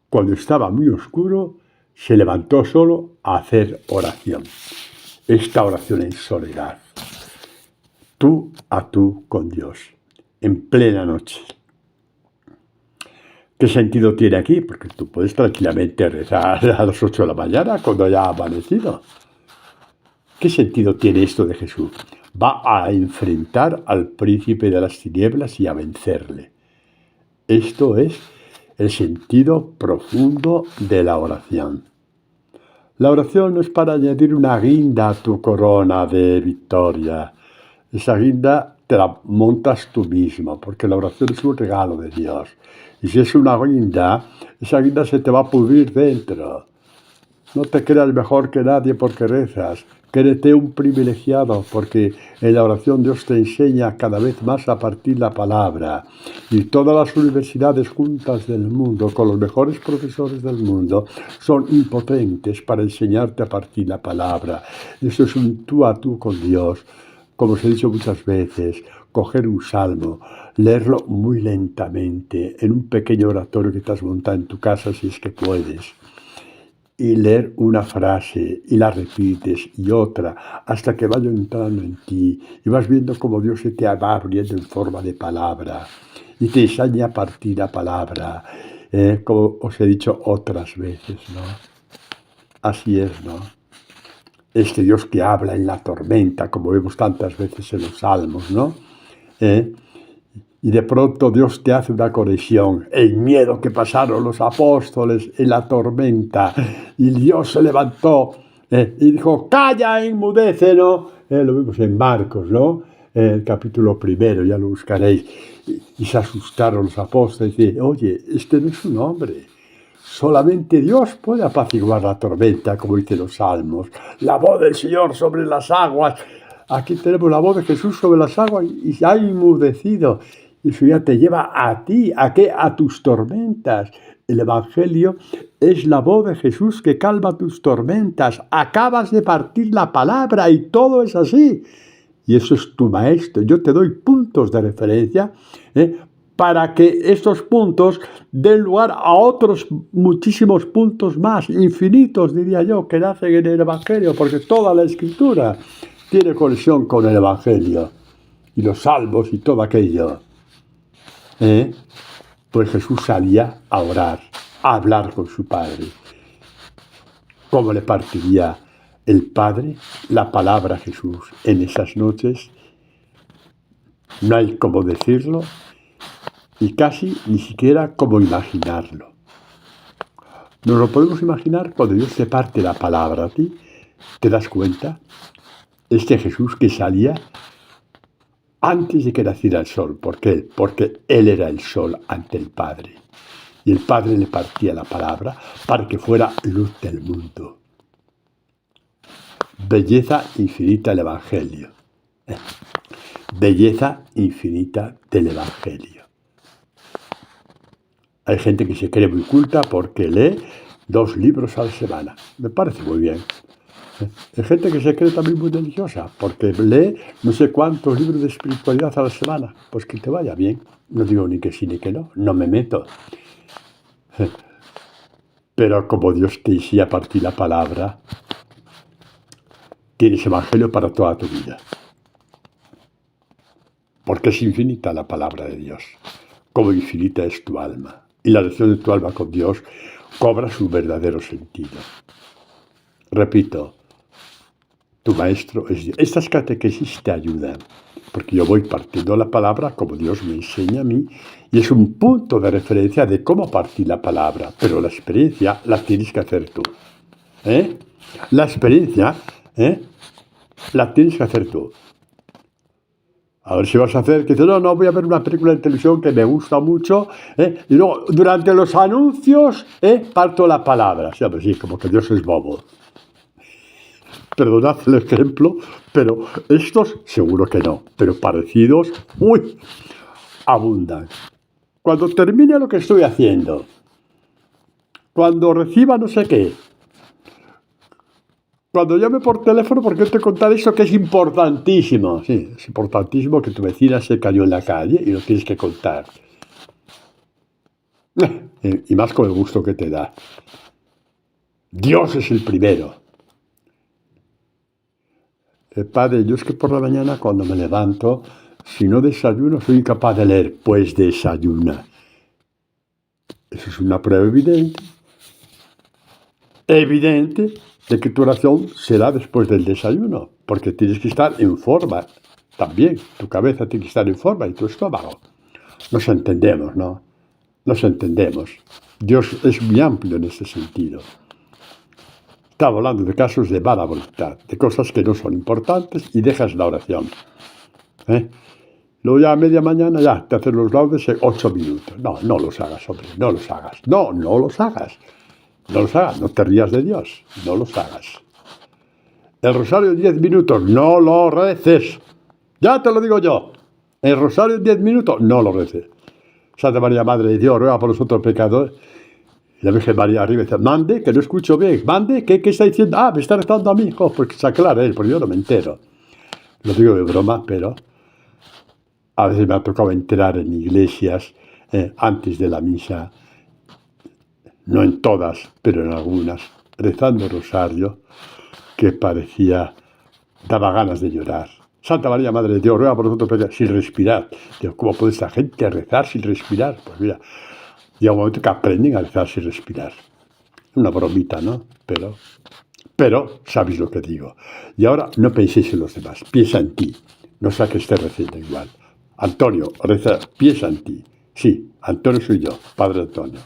cuando estaba muy oscuro, se levantó solo a hacer oración. Esta oración en soledad, tú a tú con Dios, en plena noche. ¿Qué sentido tiene aquí? Porque tú puedes tranquilamente rezar a las 8 de la mañana cuando ya ha amanecido. ¿Qué sentido tiene esto de Jesús? Va a enfrentar al príncipe de las tinieblas y a vencerle. Esto es el sentido profundo de la oración. La oración no es para añadir una guinda a tu corona de victoria. Esa guinda te la montas tú mismo, porque la oración es un regalo de Dios. Y si es una guinda, esa guinda se te va a pudrir dentro. No te creas mejor que nadie porque rezas. Créete un privilegiado porque en la oración Dios te enseña cada vez más a partir la palabra. Y todas las universidades juntas del mundo, con los mejores profesores del mundo, son impotentes para enseñarte a partir la palabra. Eso es un tú a tú con Dios. Como os he dicho muchas veces, coger un salmo, leerlo muy lentamente en un pequeño oratorio que te has montado en tu casa si es que puedes. Y leer una frase y la repites y otra hasta que vaya entrando en ti y vas viendo cómo Dios se te va abriendo en forma de palabra y te enseña a partir la palabra, como os he dicho otras veces, ¿no? Así es, ¿no? Este Dios que habla en la tormenta, como vemos tantas veces en los salmos, ¿no? Y de pronto Dios te hace una conexión. El miedo que pasaron los apóstoles en la tormenta. Y Dios se levantó y dijo, calla, enmudece, ¿no? Lo vimos en Marcos, ¿no? El capítulo 1, ya lo buscaréis. Y se asustaron los apóstoles y dicen, oye, este no es un hombre. Solamente Dios puede apaciguar la tormenta, como dicen los salmos. La voz del Señor sobre las aguas. Aquí tenemos la voz de Jesús sobre las aguas y se ha enmudecido. Y eso ya te lleva a ti, ¿a qué? A tus tormentas. El Evangelio es la voz de Jesús que calma tus tormentas. Acabas de partir la palabra y todo es así. Y eso es tu maestro. Yo te doy puntos de referencia para que estos puntos den lugar a otros muchísimos puntos más, infinitos, diría yo, que nacen en el Evangelio, porque toda la Escritura tiene conexión con el Evangelio y los salmos y todo aquello. Pues Jesús salía a orar, a hablar con su Padre. ¿Cómo le partiría el Padre la palabra a Jesús en esas noches? No hay cómo decirlo y casi ni siquiera cómo imaginarlo. Nos lo podemos imaginar cuando Dios te parte la palabra a ti. ¿Te das cuenta? Este Jesús que salía antes de que naciera el sol. ¿Por qué? Porque Él era el sol ante el Padre. y el Padre le partía la palabra para que fuera luz del mundo. Belleza infinita del Evangelio. Belleza infinita del Evangelio. Hay gente que se cree muy culta porque lee 2 libros a la semana. Me parece muy bien. Hay gente que se cree también muy religiosa porque lee no sé cuántos libros de espiritualidad a la semana. Pues que te vaya bien. No digo ni que sí ni que no. No me meto. Pero como Dios te decía a partir la palabra, tienes evangelio para toda tu vida. Porque es infinita la palabra de Dios. Como infinita es tu alma. Y la relación de tu alma con Dios cobra su verdadero sentido. Repito, tu maestro es Dios. Estas catequesis te ayudan, porque yo voy partiendo la palabra como Dios me enseña a mí, y es un punto de referencia de cómo partir la palabra, pero la experiencia la tienes que hacer tú. La experiencia la tienes que hacer tú. A ver si vas a hacer que dices, no, voy a ver una película de televisión que me gusta mucho, y luego durante los anuncios parto la palabra. O sea, pues sí, como que Dios es bobo. Perdonad el ejemplo, pero estos seguro que no, pero parecidos, abundan. Cuando termine lo que estoy haciendo, cuando reciba no sé qué, cuando llame por teléfono, porque yo te contaré esto que es importantísimo. Sí, es importantísimo que tu vecina se cayó en la calle y lo tienes que contar. Y más con el gusto que te da. Dios es el primero. Padre, yo es que por la mañana cuando me levanto, si no desayuno, soy incapaz de leer. Pues desayuna. Eso es una prueba evidente de que tu oración será después del desayuno, porque tienes que estar en forma también. Tu cabeza tiene que estar en forma y tu estómago. Nos entendemos, ¿no? Nos entendemos. Dios es muy amplio en ese sentido. Estaba hablando de casos de mala voluntad, de cosas que no son importantes y dejas la oración. Luego ya a media mañana ya te haces los laudes en 8 minutos. No los hagas, hombre, no los hagas. No los hagas. No los hagas, no te rías de Dios, no los hagas. El rosario en 10 minutos, no lo reces. Ya te lo digo yo. El rosario en 10 minutos, no lo reces. Santa María, Madre de Dios, ruega por nosotros pecadores. Y la Virgen María arriba dice, mande, que no escucho bien. Mande, ¿qué está diciendo? Me está rezando a mí. Porque se aclara él, porque yo no me entero. Lo digo de broma, pero a veces me ha tocado entrar en iglesias antes de la misa, no en todas, pero en algunas, rezando rosario, que parecía, daba ganas de llorar. Santa María, Madre de Dios, ruega por nosotros sin respirar. Digo, ¿cómo puede esta gente rezar sin respirar? Pues mira, llega un momento que aprenden a rezar sin respirar. Una bromita, ¿no? Pero sabéis lo que digo. Y ahora no penséis en los demás, piensa en ti. No sea que estés rezando igual. Antonio, reza, piensa en ti. Sí, Antonio soy yo, Padre Antonio.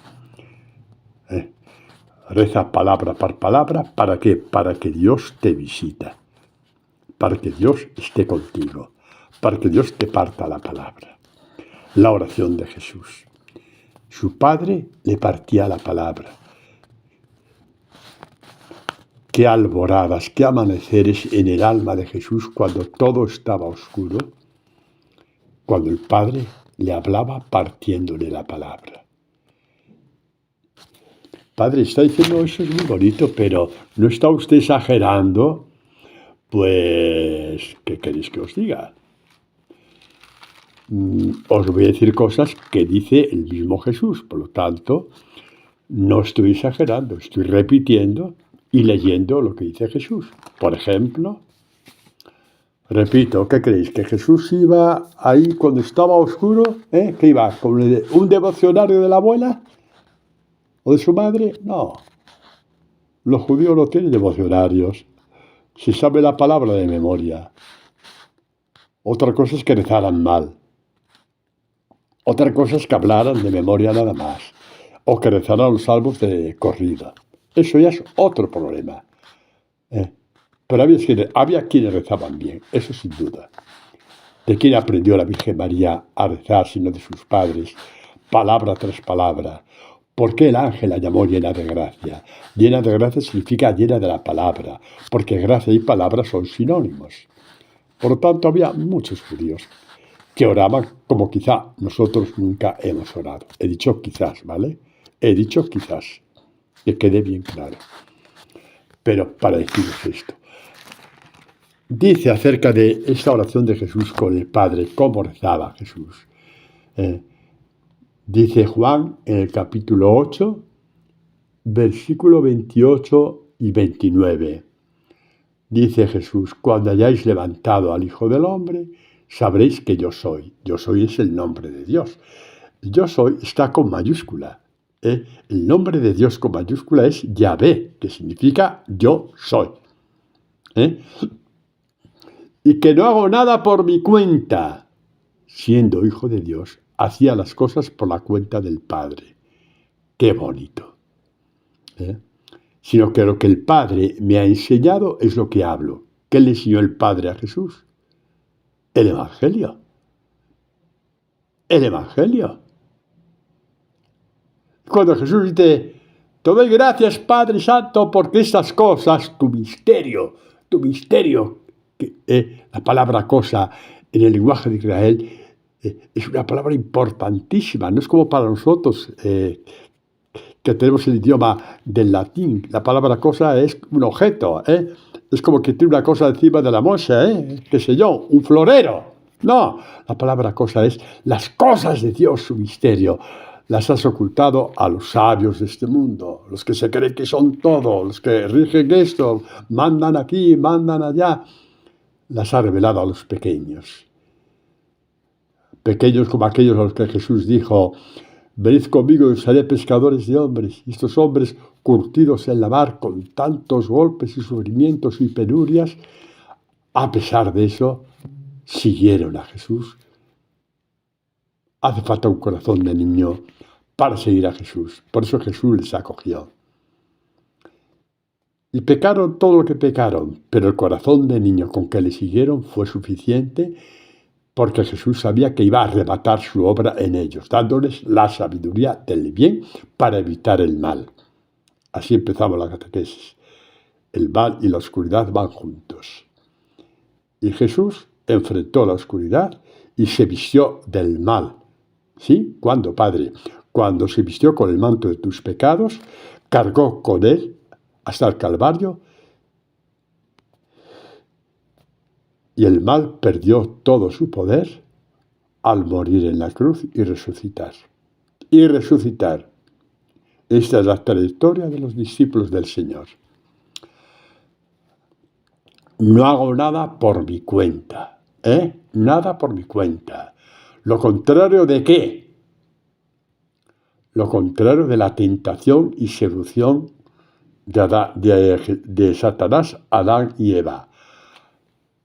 Reza palabra por palabra, ¿para qué? Para que Dios te visita, para que Dios esté contigo, para que Dios te parta la palabra. La oración de Jesús. Su Padre le partía la palabra. Qué alboradas, qué amaneceres en el alma de Jesús cuando todo estaba oscuro, cuando el Padre le hablaba partiéndole la palabra. Padre, está diciendo eso es muy bonito, pero ¿no está usted exagerando? Pues, ¿qué queréis que os diga? Os voy a decir cosas que dice el mismo Jesús, por lo tanto, no estoy exagerando, estoy repitiendo y leyendo lo que dice Jesús. Por ejemplo, repito, ¿qué creéis? ¿Que Jesús iba ahí cuando estaba oscuro? ¿Que iba con un devocionario de la abuela? ¿O de su madre? No. Los judíos no tienen devocionarios. Se sabe la palabra de memoria. Otra cosa es que rezaran mal. Otra cosa es que hablaran de memoria nada más. O que rezaran los salmos de corrida. Eso ya es otro problema. Pero había quienes rezaban bien, eso sin duda. ¿De quién aprendió la Virgen María a rezar sino de sus padres? Palabra tras palabra. ¿Por qué el ángel la llamó llena de gracia? Llena de gracia significa llena de la palabra, porque gracia y palabra son sinónimos. Por lo tanto, había muchos judíos que oraban como quizá nosotros nunca hemos orado. He dicho quizás, ¿vale? He dicho quizás, que quede bien claro. Pero para deciros esto, dice acerca de esta oración de Jesús con el Padre, cómo rezaba Jesús. Dice Juan en el capítulo 8, versículo 28 y 29. Dice Jesús, cuando hayáis levantado al Hijo del Hombre, sabréis que yo soy. Yo soy es el nombre de Dios. Yo soy está con mayúscula. El nombre de Dios con mayúscula es Yahvé, que significa yo soy. Y que no hago nada por mi cuenta. Siendo hijo de Dios, hacía las cosas por la cuenta del Padre. Qué bonito. Sino que lo que el Padre me ha enseñado es lo que hablo. ¿Qué le enseñó el Padre a Jesús? El Evangelio. El Evangelio. Cuando Jesús dice, te doy gracias, Padre Santo, porque estas cosas, tu misterio, la palabra cosa en el lenguaje de Israel es una palabra importantísima. No es como para nosotros, que tenemos el idioma del latín. La palabra cosa es un objeto, es como que tiene una cosa encima de la mocha, qué sé yo, un florero. No, la palabra cosa es las cosas de Dios, su misterio. Las has ocultado a los sabios de este mundo, los que se creen que son todo, los que rigen esto, mandan aquí, mandan allá. Las ha revelado a los pequeños. Pequeños como aquellos a los que Jesús dijo, venid conmigo y os haré pescadores de hombres. Y estos hombres, curtidos en la mar con tantos golpes y sufrimientos y penurias, a pesar de eso, siguieron a Jesús. Hace falta un corazón de niño para seguir a Jesús. Por eso Jesús les acogió. Y pecaron todo lo que pecaron, pero el corazón de niño con que le siguieron fue suficiente, porque Jesús sabía que iba a arrebatar su obra en ellos, dándoles la sabiduría del bien para evitar el mal. Así empezamos la catequesis. El mal y la oscuridad van juntos. Y Jesús enfrentó la oscuridad y se vistió del mal. ¿Sí? ¿Cuándo, Padre? Cuando se vistió con el manto de tus pecados, cargó con él hasta el Calvario, y el mal perdió todo su poder al morir en la cruz y resucitar. Y resucitar. Esta es la trayectoria de los discípulos del Señor. No hago nada por mi cuenta. Nada por mi cuenta. ¿Lo contrario de qué? Lo contrario de la tentación y seducción de Satanás, Adán y Eva.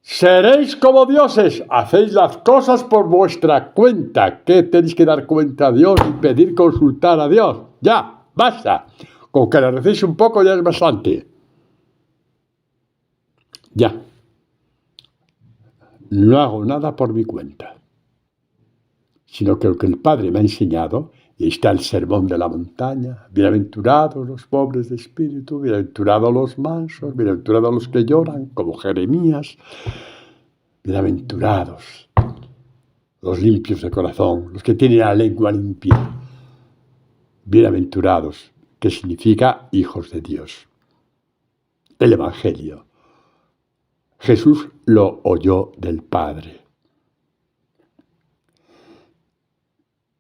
Seréis como dioses, hacéis las cosas por vuestra cuenta. ¿Qué tenéis que dar cuenta a Dios y pedir consultar a Dios? Ya, basta. Con que le recéis un poco ya es bastante. Ya. No hago nada por mi cuenta, sino que lo que el Padre me ha enseñado, y está el sermón de la montaña, bienaventurados los pobres de espíritu, bienaventurados los mansos, bienaventurados los que lloran, como Jeremías, bienaventurados los limpios de corazón, los que tienen la lengua limpia, bienaventurados, que significa hijos de Dios. El Evangelio. Jesús lo oyó del Padre.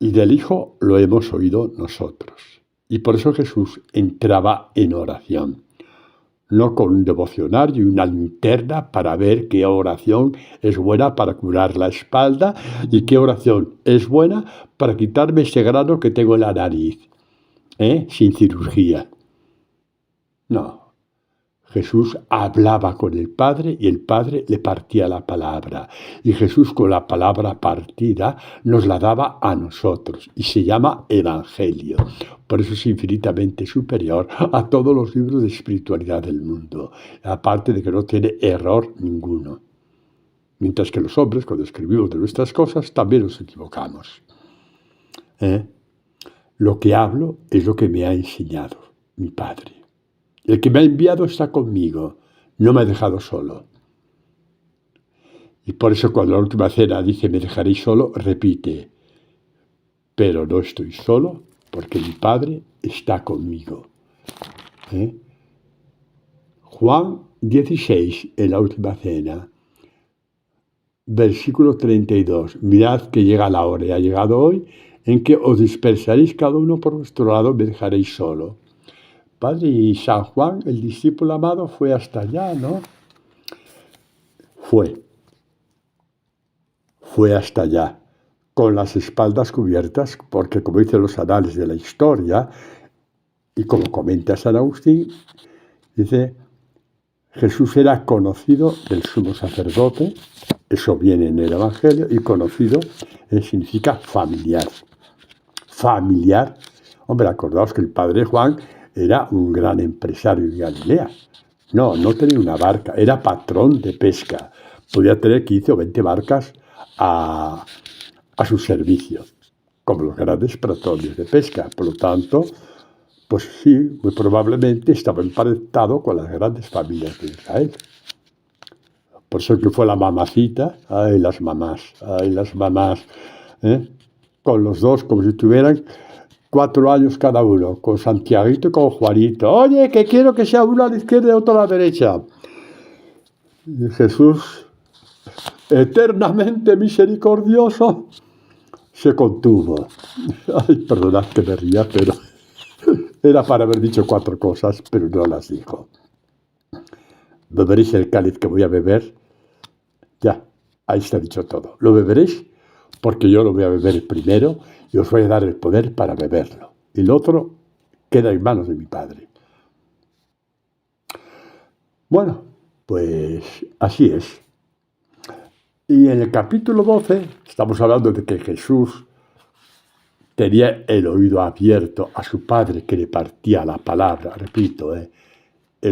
Y del Hijo lo hemos oído nosotros. Y por eso Jesús entraba en oración. No con un devocionario y una linterna para ver qué oración es buena para curar la espalda y qué oración es buena para quitarme ese grano que tengo en la nariz, sin cirugía. No. Jesús hablaba con el Padre y el Padre le partía la palabra. Y Jesús con la palabra partida nos la daba a nosotros. Y se llama Evangelio. Por eso es infinitamente superior a todos los libros de espiritualidad del mundo. Aparte de que no tiene error ninguno. Mientras que los hombres, cuando escribimos de nuestras cosas, también nos equivocamos. Lo que hablo es lo que me ha enseñado mi Padre. El que me ha enviado está conmigo, no me ha dejado solo. Y por eso cuando la última cena dice me dejaréis solo, repite, pero no estoy solo porque mi Padre está conmigo. Juan 16, en la última cena, versículo 32. Mirad que llega la hora, y ha llegado hoy, en que os dispersaréis cada uno por vuestro lado, me dejaréis solo. Padre, y San Juan, el discípulo amado, fue hasta allá, ¿no? Fue hasta allá, con las espaldas cubiertas, porque como dicen los anales de la historia, y como comenta San Agustín, dice, Jesús era conocido del sumo sacerdote, eso viene en el Evangelio, y conocido significa familiar. Familiar. Hombre, acordaos que el padre Juan era un gran empresario en Galilea. No tenía una barca, era patrón de pesca. Podía tener 15 o 20 barcas a su servicio, como los grandes patrones de pesca. Por lo tanto, pues sí, muy probablemente estaba emparentado con las grandes familias de Israel. Por eso que fue la mamacita, ay las mamás, con los dos como si tuvieran 4 años cada uno, con Santiaguito y con Juanito. Oye, que quiero que sea uno a la izquierda y otro a la derecha. Y Jesús, eternamente misericordioso, se contuvo. Ay, perdonad que me ría, pero era para haber dicho 4 cosas, pero no las dijo. Beberéis el cáliz que voy a beber. Ya, ahí está dicho todo. Lo beberéis porque yo lo voy a beber primero y os voy a dar el poder para beberlo. Y lo otro queda en manos de mi Padre. Bueno, pues así es. Y en el capítulo 12 estamos hablando de que Jesús tenía el oído abierto a su Padre que le partía la palabra. Repito, el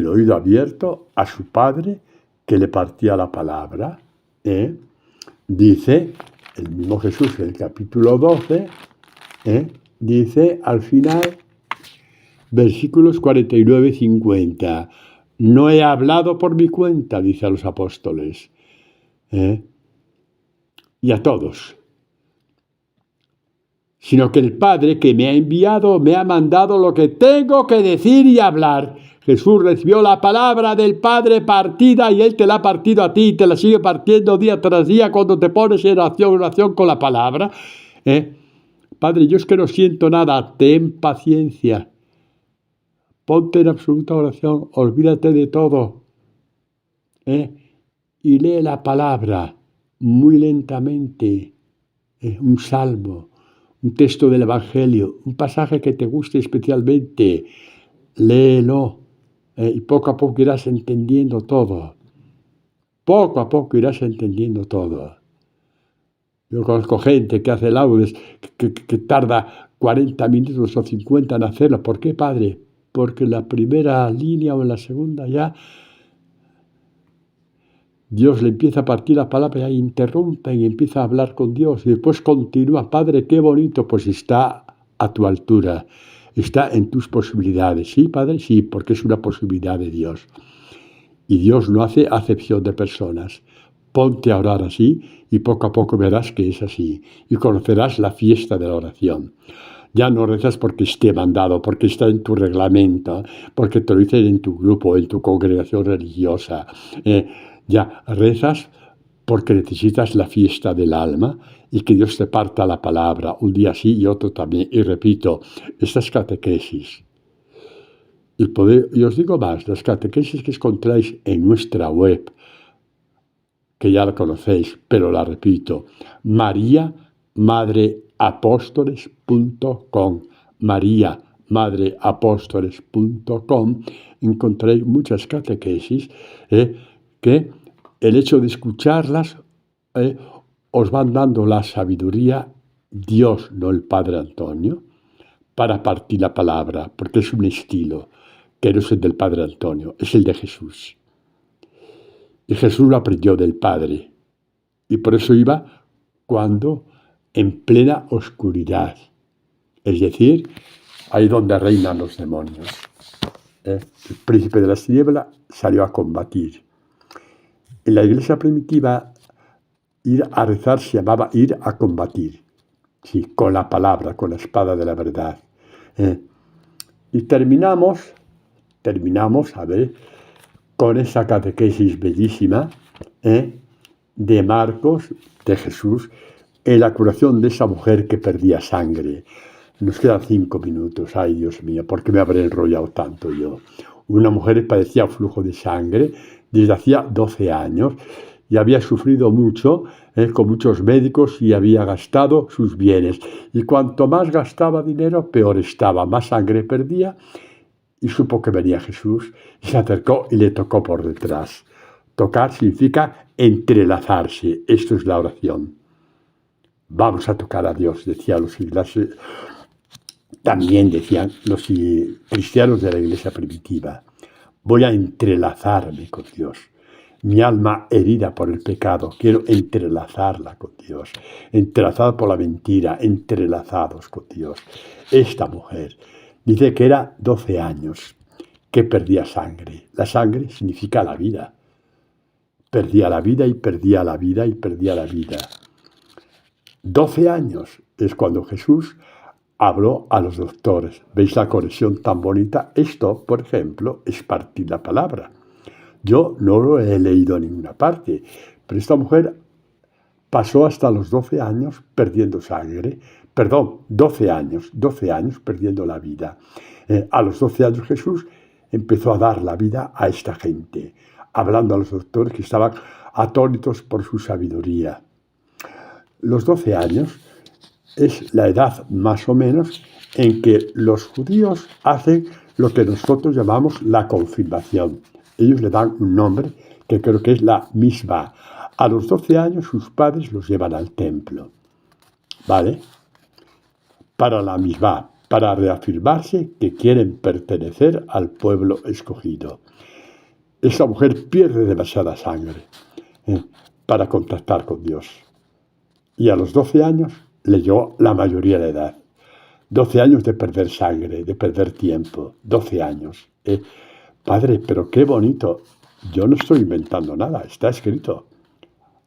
oído abierto a su Padre que le partía la palabra. Dice el mismo Jesús en el capítulo 12, dice al final, versículos 49 y 50, no he hablado por mi cuenta, dice a los apóstoles, y a todos, sino que el Padre que me ha enviado me ha mandado lo que tengo que decir y hablar. Jesús recibió la palabra del Padre partida y Él te la ha partido a ti y te la sigue partiendo día tras día cuando te pones en oración con la palabra. Padre, yo es que no siento nada, ten paciencia. Ponte en absoluta oración, olvídate de todo. Y lee la palabra muy lentamente. Un salmo, un texto del Evangelio, un pasaje que te guste especialmente. Léelo. Y poco a poco irás entendiendo todo. Poco a poco irás entendiendo todo. Yo conozco gente que hace laudes, que tarda 40 minutos o 50 en hacerlo. ¿Por qué, Padre? Porque en la primera línea o en la segunda ya Dios le empieza a partir la palabra y interrumpe y empieza a hablar con Dios. Y después continúa. Padre, qué bonito. Pues está a tu altura. Está en tus posibilidades. Sí, Padre, sí, porque es una posibilidad de Dios. Y Dios no hace acepción de personas. Ponte a orar así y poco a poco verás que es así. Y conocerás la fiesta de la oración. Ya no rezas porque esté mandado, porque está en tu reglamento, porque te lo dicen en tu grupo, en tu congregación religiosa. Ya rezas porque necesitas la fiesta del alma y que Dios te parta la palabra un día sí y otro también. Y repito, estas catequesis, y os digo más, las catequesis que encontráis en nuestra web, que ya la conocéis, pero la repito, mariamadreapóstoles.com, mariamadreapóstoles.com, encontréis muchas catequesis que el hecho de escucharlas os van dando la sabiduría, Dios, no el Padre Antonio, para partir la palabra, porque es un estilo que no es el del Padre Antonio, es el de Jesús. Y Jesús lo aprendió del Padre. Y por eso iba cuando en plena oscuridad. es decir, ahí donde reinan los demonios. El príncipe de las tinieblas salió a combatir. En la iglesia primitiva, ir a rezar se llamaba ir a combatir, sí, con la palabra, con la espada de la verdad. Y terminamos, a ver, con esa catequesis bellísima de Marcos, de Jesús, en la curación de esa mujer que perdía sangre. Nos quedan 5 minutos. Ay, Dios mío, ¿por qué me habré enrollado tanto yo? Una mujer padecía flujo de sangre desde hacía 12 años y había sufrido mucho con muchos médicos y había gastado sus bienes. Y cuanto más gastaba dinero, peor estaba, más sangre perdía. Y supo que venía Jesús y se acercó y le tocó por detrás. Tocar significa entrelazarse. Esto es la oración. Vamos a tocar a Dios, decían los iglesias. También decían los cristianos de la iglesia primitiva. Voy a entrelazarme con Dios. Mi alma herida por el pecado, quiero entrelazarla con Dios. Entrelazada por la mentira, entrelazados con Dios. Esta mujer dice que era 12 años, que perdía sangre. La sangre significa la vida. Perdía la vida y perdía la vida y perdía la vida. 12 años es cuando Jesús habló a los doctores. ¿Veis la conexión tan bonita? Esto, por ejemplo, es partir la palabra. Yo no lo he leído en ninguna parte, pero esta mujer pasó hasta los 12 años perdiendo sangre. Perdón, 12 años perdiendo la vida. A los 12 años Jesús empezó a dar la vida a esta gente, hablando a los doctores que estaban atónitos por su sabiduría. Los 12 años es la edad más o menos en que los judíos hacen lo que nosotros llamamos la confirmación. Ellos le dan un nombre que creo que es la misbah. A los 12 años sus padres los llevan al templo, ¿vale? Para la misbah, para reafirmarse que quieren pertenecer al pueblo escogido. Esta mujer pierde demasiada sangre para contactar con Dios. Y a los 12 años le llegó la mayoría de edad. 12 años de perder sangre, de perder tiempo. 12 años. Padre, pero qué bonito. Yo no estoy inventando nada, está escrito.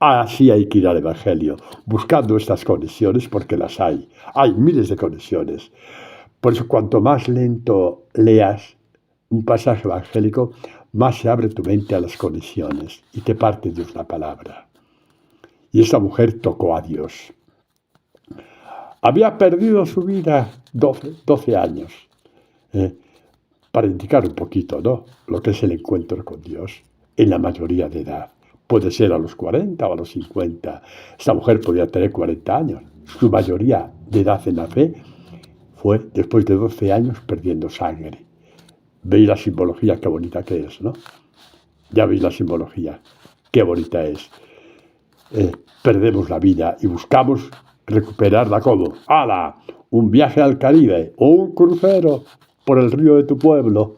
Así hay que ir al Evangelio, buscando estas conexiones porque las hay. Hay miles de conexiones. Por eso, cuanto más lento leas un pasaje evangélico, más se abre tu mente a las conexiones y te parte Dios la palabra. Y esta mujer tocó a Dios. Había perdido su vida 12 años. Para indicar un poquito, ¿no?, lo que es el encuentro con Dios en la mayoría de edad. Puede ser a los 40 o a los 50. Esta mujer podía tener 40 años. Su mayoría de edad en la fe fue después de 12 años perdiendo sangre. ¿Veis la simbología? Qué bonita que es, ¿no? Ya veis la simbología. Qué bonita es. Perdemos la vida y buscamos recuperarla como, ¡hala!, un viaje al Caribe o un crucero por el río de tu pueblo.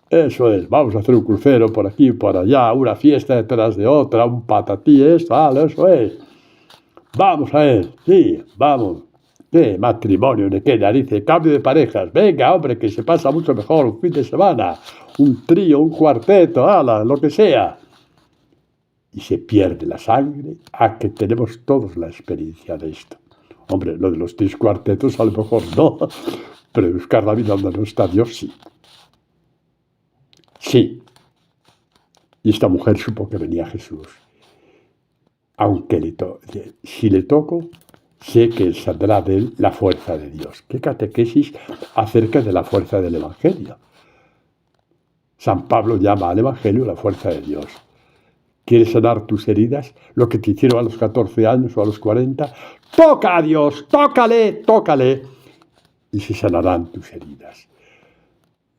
Eso es, vamos a hacer un crucero por aquí y por allá, una fiesta detrás de otra, un patatí, esto, eso es. Vamos a ver, sí, vamos. ¿Qué matrimonio? ¿De qué narices? Cambio de parejas. Venga, hombre, que se pasa mucho mejor un fin de semana. Un trío, un cuarteto, lo que sea. Y se pierde la sangre, a que tenemos todos la experiencia de esto. Hombre, lo de los 3 cuartetos a lo mejor no, pero buscar la vida donde no está Dios, sí. Sí. Y esta mujer supo que venía Jesús. Aunque si le toco, sé que saldrá de él la fuerza de Dios. ¿Qué catequesis acerca de la fuerza del Evangelio? San Pablo llama al Evangelio la fuerza de Dios. ¿Quieres sanar tus heridas? Lo que te hicieron a los 14 años o a los 40. ¡Toca a Dios! ¡Tócale! ¡Tócale! Y se sanarán tus heridas.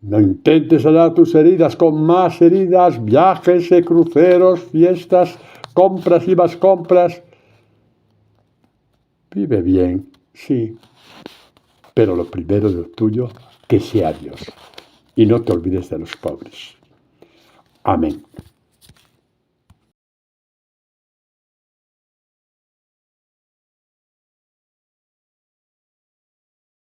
No intentes sanar tus heridas con más heridas, viajes, cruceros, fiestas, compras y más compras. Vive bien, sí, pero lo primero de lo tuyo, que sea Dios. Y no te olvides de los pobres. Amén.